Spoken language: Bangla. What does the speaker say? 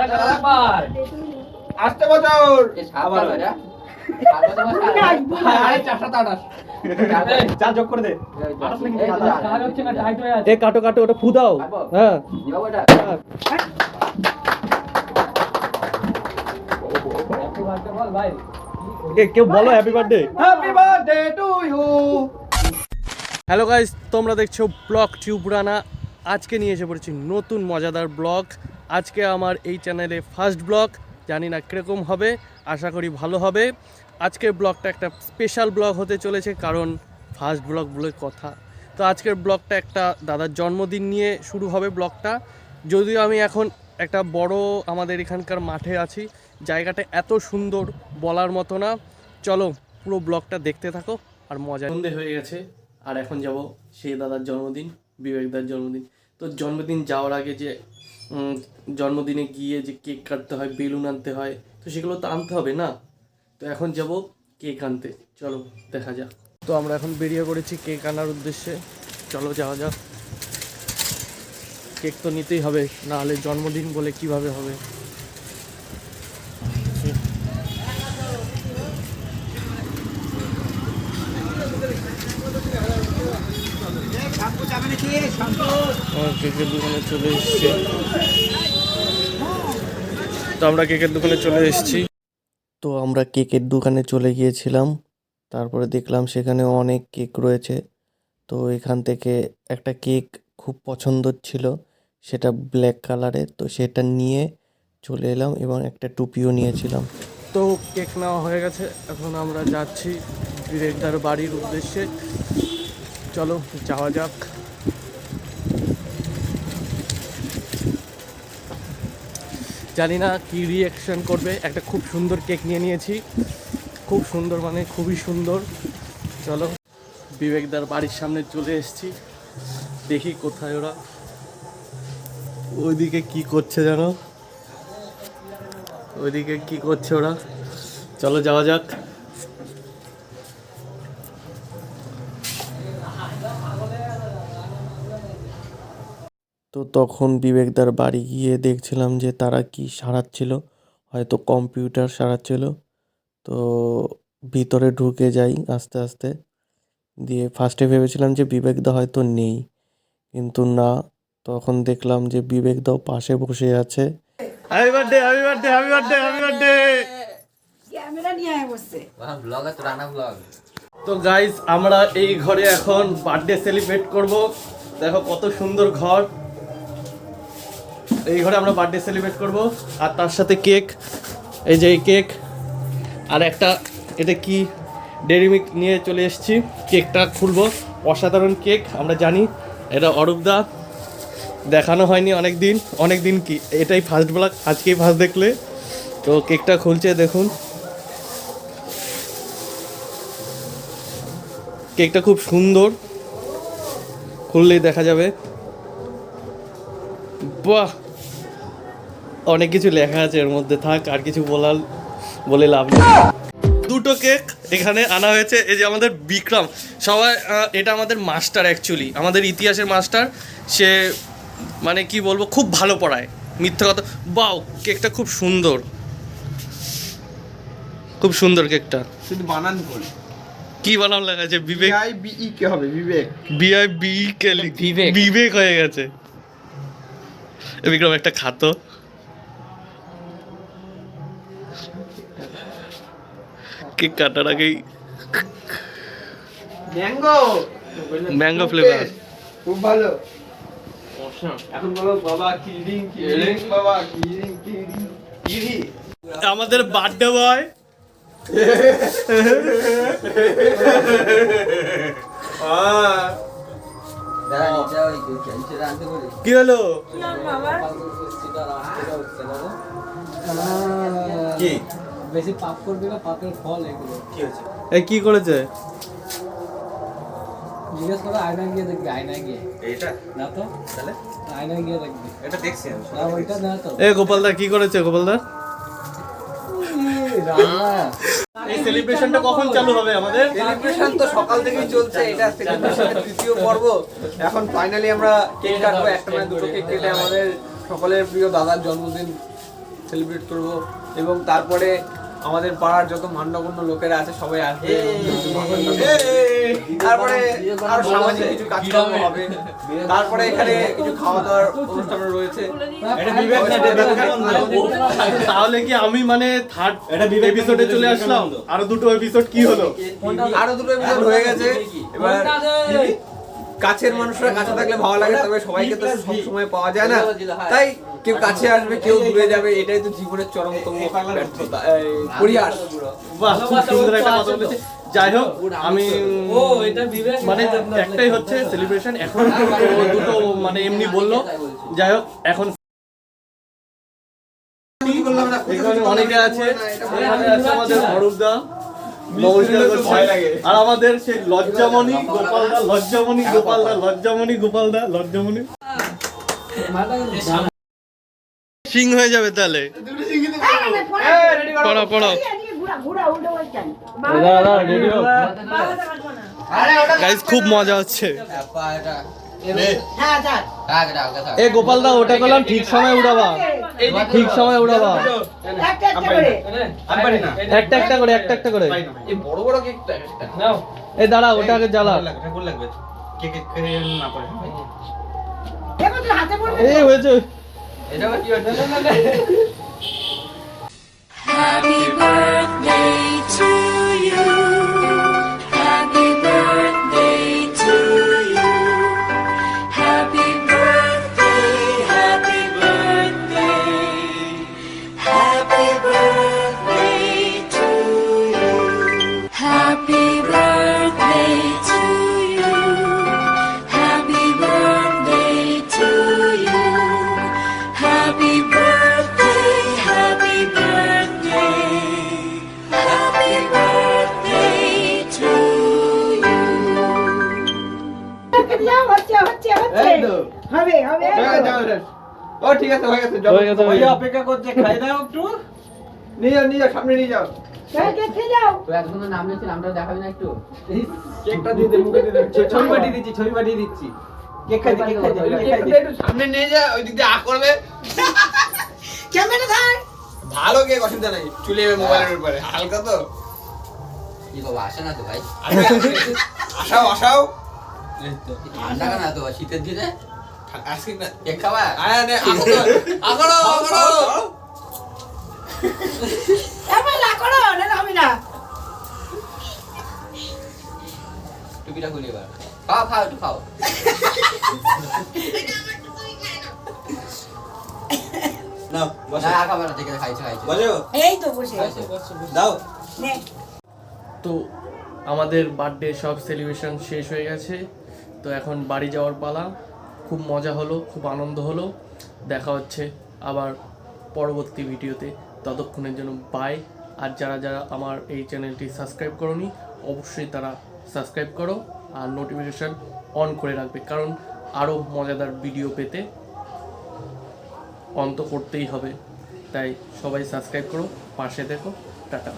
আরেকবার আসতে বছর আবার আরে 428 চার যোগ করে দে এ কাটো কাটো ওটা ফু দাও। হ্যাঁ ভাই কেউ বলো happy birthday. Happy birthday to you. Hello guys, তোমরা দেখছো ব্লগ টিউব রানা। আজকে নিয়ে এসে পড়েছি নতুন মজাদার ব্লগ। আজকে আমার এই চ্যানেলে ফার্স্ট ব্লগ, জানি না কীরকম হবে, আশা করি ভালো হবে। আজকের ব্লগটা একটা স্পেশাল ব্লগ হতে চলেছে, কারণ ফার্স্ট ব্লগ বলে কথা। তো আজকের ব্লগটা একটা দাদার জন্মদিন নিয়ে শুরু হবে ব্লগটা। যদিও আমি এখন একটা বড় আমাদের এখানকার মাঠে আছি, জায়গাটা এত সুন্দর বলার মতো না। চলো পুরো ব্লগটা দেখতে থাকো আর মজা। সন্ধে হয়ে গেছে আর এখন যাব সেই দাদার জন্মদিন, বিবেকদার জন্মদিন। তো জন্মদিন যাওয়ার আগে যে জন্মদিনে গিয়ে যে কেক কাটতে হয়, বেলুন আনতে হয়, তো সেগুলো তো আনতে হবে না। তো এখন যাব কেক আনতে, চলো দেখা যাক। তো আমরা এখন বেরিয়ে পড়েছি কেক আনার উদ্দেশ্যে, চলো যাওয়া যাক। কেক তো নিতেই হবে, না হলে জন্মদিন বলে কিভাবে হবে। কেকের দোকানে চলে এসেছি। তো আমরা কেকের দোকানে চলে গিয়েছিলাম। তারপরে দেখলাম সেখানে অনেক কেক রয়েছে। তো এখান থেকে একটা কেক খুব পছন্দ ছিল, সেটা ব্ল্যাক কালারের। তো সেটা নিয়ে চলে এলাম এবং একটা টুপিও নিয়েছিলাম। তো কেক নেওয়া হয়ে গেছে, এখন আমরা যাচ্ছি বিবেকদার বাড়ির উদ্দেশ্যে। চলো যাওয়া যাক। জানি না কি রিয়াকশন করবে। একটা খুব সুন্দর কেক নিয়ে নিয়েছি, খুব সুন্দর মানে খুবই সুন্দর। চলো বিবেকদার বাড়ির সামনে চলে এসেছি, দেখি কোথায় ওরা। ওইদিকে কি করছে জানো, ওইদিকে কি করছে ওরা। চলো যাওয়া যাক। তো তখন বিবেকদার বাড়ি গিয়ে দেখছিলাম যে তারা কি সারাচ্ছিল, হয়তো কম্পিউটার সারাচ্ছিল। তো ভিতরে ঢুকে যাই আস্তে আস্তে, দিয়ে ফার্স্টে ভেবেছিলাম যে বিবেকদা হয়তো নেই, কিন্তু না। তখন দেখলাম যে বিবেকদাও পাশে বসে আছে। Happy birthday, happy birthday, happy birthday, happy birthday. Camera নিয়ে আয় বসছে। বাহ, ব্লগ আছে, রানা ব্লগ। তো গাইস, আমরা এই ঘরে এখন বার্থডে সেলিব্রেট করব। দেখো কত সুন্দর ঘর, এই ঘরে আমরা বার্থডে সেলিব্রেট করব। আর তার সাথে কেক, এই যে এই কেক। আর একটা এটা কি ডেয়ারি মিল্ক নিয়ে চলে এসেছি, কেকটা খুলবো। অসাধারণ কেক, আমরা জানি। এটা অরূপদা, দেখানো হয়নি অনেক দিন কি এটাই ফার্স্ট ব্লগ, আজকেই ফার্স্ট দেখলে। তো কেকটা খুলছে, দেখুন কেকটা খুব সুন্দর, খুললেই দেখা যাবে। বাহ, অনেক কিছু লেখা আছে এর মধ্যে, থাক আর কিছু বলে লাভ নেই। দুটো কেক এখানে আনা হয়েছে। এই যে আমাদের বিক্রম, সবাই এটা আমাদের মাস্টার, অ্যাকচুয়ালি আমাদের ইতিহাসের মাস্টার। সে মানে কি বলবো, খুব ভালো পড়ায়, মিথ্যা কথা। বাও, কেকটা খুব সুন্দর, খুব সুন্দর কেকটা। শুধু বানান বল, কি বানাম লেখা আছে? বিবেক, বিই কে হবে? বিবেক, BIB কে বিবেক হয়ে গেছে। বিক্রম একটা খাতো। কেক কাটার আগেই ম্যাঙ্গো ফ্লেভার, খুব ভালো। এখন বলো বাবা কিরিং কিরিং, বাবা কিরিং কিরিং কিরি। আমাদের বার্থডে বয়। কি হলো? কি বেশি পাপ করবে না, পাপের ফল এগুলো। কি হয়েছে? এই কি করেছে? জিজ্ঞেস করো, আয়নায় গিয়ে দেখবি, আয়নায় গিয়ে। এইটা না তো, তাহলে আয়নায় গিয়ে দেখবি। এটা দেখছি আমি। না, ওইটা না তো। এ গোপালদা কি করেছে? গোপালদা, এই সেলিব্রেশনটা কখন চালু হবে আমাদের? সেলিব্রেশন তো সকাল থেকেই চলছে, এটা সেলিব্রেশনের তৃতীয় পর্ব। এখন ফাইনালি আমরা কেক কাটবো, একটা না দুটো কেক কেটে আমাদের সকলের প্রিয় দাদার জন্মদিন সেলিব্রেট করব এবং তারপরে আমাদের পাড়ার যত মান্যগণ্য লোকেরা আছে সবাই আসবে। তারপরে আরো সামাজিক কিছু কাজকর্ম হবে। তারপরে এখানে কিছু খাওয়া দাওয়ার অনুষ্ঠান রয়েছে। তাহলে কি আমি মানে থার্ড এপিসোডে চলে আসলাম? আরো দুটো এপিসোড কি হলো? আরো দুটো এপিসোড হয়ে গেছে। এবার কাছের মানুষরা কাছে থাকলে ভালো লাগে, তবে সবাইকে তো সব সময় পাওয়া যায় না, তাই কেউ কাছে আসবে কেউ দূরে যাবে, এটাই তো জীবনের চরমতম ব্যর্থতা, পরিহাস। বাহ, খুব সুন্দর একটা কথা বলেছে। যাই হোক, আমি মানে একটাই হচ্ছে সেলিব্রেশন, এখন দুটো মানে এমনি বললো। যাই হোক, এখন এখানে অনেকে আছে, এখানে আছে আমাদের অরূপদা, নমস্কার করছি। আর আমাদের সেই লজ্জামণি গোপালদা, লজ্জামণি গোপালদা, লজ্জামণি গোপালদা, লজ্জামণি সিং হয়ে যাবে তাহলে। পড়ো পড়ো গাইস, খুব মজা হচ্ছে। এ গোপালদা, ওটা করলাম ঠিক সময় উড়াবা, ঠিক সময় উড়াবা, একটা একটা করে, একটা একটা করে। বড় বড় কেকটা এ দাঁড়া, ওটাকে জ্বালা। এই হয়েছে। এটা কি হচ্ছে? Happy birthday to you. Happy birthday to you. Happy birthday, happy birthday. Happy birthday to you. Happy birthday to you. Happy birthday to you. Happy birthday, happy birthday. Happy birthday to you. ও ঠিক আছে, হয়ে গেছে। অপেক্ষা করছে, খাই দাও একটু। নিয়ে যাও, নিয়ে যাও, সামনে নিয়ে যাও। তো একজনের নাম নিয়েছি, নামটা দেখাবি না একটু? কেকটা দিয়ে দে, মুখে দিয়ে দে। ছবি পাঠিয়ে দিচ্ছি, ছবি পাঠিয়ে দিচ্ছি। কেক খাই, কেক খাই, কেকটা একটু সামনে নিয়ে যা, ওই দিক দিয়ে আ করবে। ক্যামেরা ধর। ভালো কেক, অসুবিধা নাই, চলে যাবে মোবাইলের উপরে, হালকা তো। কি বাবা, আসে না তো ভাই? আসাও আসাও। ঠান্ডা কেন তো শীতের দিনে? আজকে না কেক খাবা? আয় নে, আগড়ো আগড়ো। ক্যামেরা করো, না হবে না। টুপিটা খুলি এবার। খাও খাও, একটু খাও। নাও, না, খাবে না, ঠিক আছে, খাইছে খাইছে। বসো। এই তো বসে খাইছে। দাও। নে। তো আমাদের বার্থডে সব সেলিব্রেশন শেষ হয়ে গেছে, তো এখন বাড়ি যাওয়ার পালা। খুব মজা হলো, খুব আনন্দ হলো। দেখা হচ্ছে আবার পরবর্তী ভিডিওতে, ততক্ষণের জন্য বাই। আর যারা যারা আমার এই চ্যানেলটি সাবস্ক্রাইব করোনি, অবশ্যই তারা সাবস্ক্রাইব করো আর নোটিফিকেশান অন করে রাখবে, কারণ আরও মজাদার ভিডিও পেতে অন তো করতেই হবে। তাই সবাই সাবস্ক্রাইব করো, পাশে দেখো। টাটা।